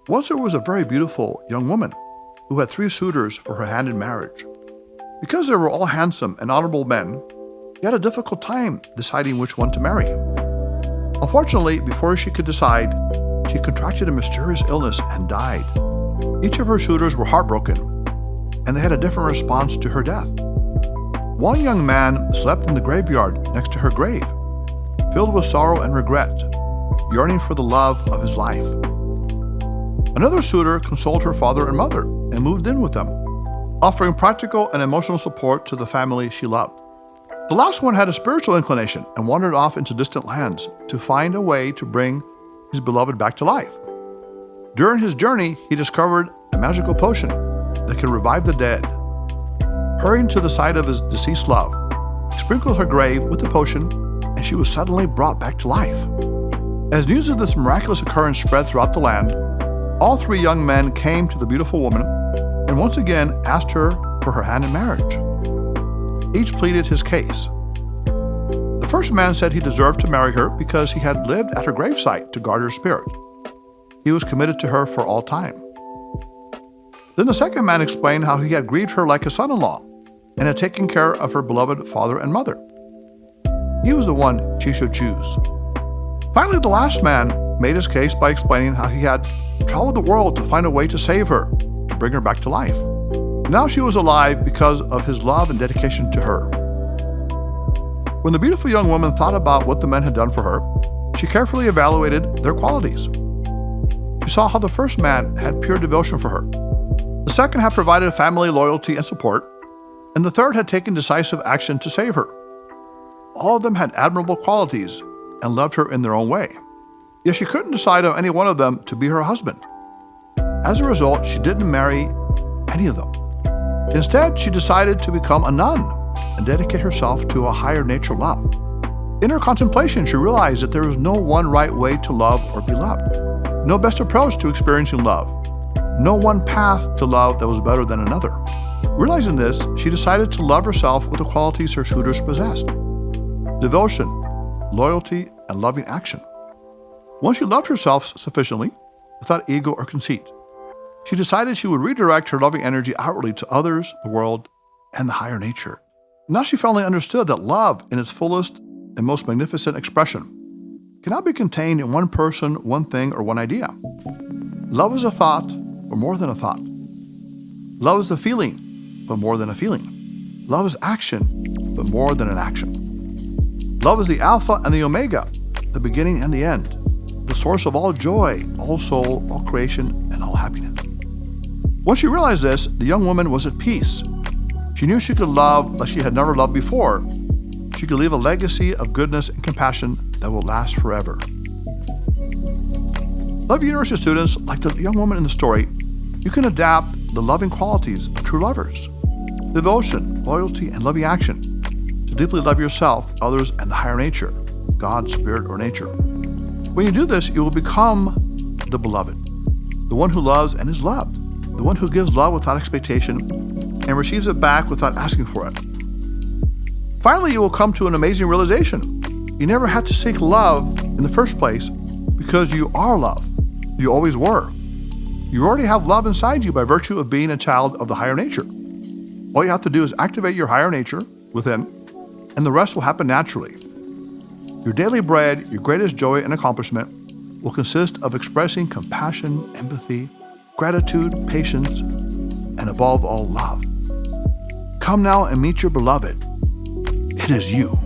Once there was a very beautiful young woman who had 3 suitors for her hand in marriage. Because they were all handsome and honorable men, he had a difficult time deciding which one to marry. Unfortunately, before she could decide, she contracted a mysterious illness and died. Each of her suitors were heartbroken, and they had a different response to her death. One young man slept in the graveyard next to her grave, filled with sorrow and regret, yearning for the love of his life. Another suitor consoled her father and mother and moved in with them, offering practical and emotional support to the family she loved. The last one had a spiritual inclination and wandered off into distant lands to find a way to bring his beloved back to life. During his journey, he discovered a magical potion that could revive the dead. Hurrying to the side of his deceased love, he sprinkled her grave with the potion, and she was suddenly brought back to life. As news of this miraculous occurrence spread throughout the land, all 3 young men came to the beautiful woman and once again asked her for her hand in marriage. Each pleaded his case. The first man said he deserved to marry her because he had lived at her gravesite to guard her spirit. He was committed to her for all time. Then the second man explained how he had grieved her like a son-in-law and had taken care of her beloved father and mother. He was the one she should choose. Finally, the last man made his case by explaining how he had traveled the world to find a way to save her, to bring her back to life. Now she was alive because of his love and dedication to her. When the beautiful young woman thought about what the men had done for her, she carefully evaluated their qualities. She saw how the first man had pure devotion for her. The second had provided family loyalty and support, and the third had taken decisive action to save her. All of them had admirable qualities and loved her in their own way. Yet she couldn't decide on any one of them to be her husband. As a result, she didn't marry any of them. Instead, she decided to become a nun and dedicate herself to a higher nature love. In her contemplation, she realized that there was no one right way to love or be loved, no best approach to experiencing love, no one path to love that was better than another. Realizing this, she decided to love herself with the qualities her suitors possessed: devotion, loyalty, and loving action. Once she loved herself sufficiently, without ego or conceit, she decided she would redirect her loving energy outwardly to others, the world, and the higher nature. Now she finally understood that love, in its fullest and most magnificent expression, cannot be contained in one person, one thing, or one idea. Love is a thought, but more than a thought. Love is a feeling, but more than a feeling. Love is action, but more than an action. Love is the Alpha and the Omega, the beginning and the end, the source of all joy, all soul, all creation, and all happiness. Once she realized this, the young woman was at peace. She knew she could love like she had never loved before. She could leave a legacy of goodness and compassion that will last forever. Love University students, like the young woman in the story, you can adapt the loving qualities of true lovers: devotion, loyalty, and loving action, to deeply love yourself, others, and the higher nature, God, spirit, or nature. When you do this, you will become the beloved, the one who loves and is loved, the one who gives love without expectation and receives it back without asking for it. Finally, you will come to an amazing realization. You never had to seek love in the first place because you are love. You always were. You already have love inside you by virtue of being a child of the higher nature. All you have to do is activate your higher nature within, and the rest will happen naturally. Your daily bread, your greatest joy and accomplishment, will consist of expressing compassion, empathy, gratitude, patience, and above all, love. Come now and meet your beloved. It is you.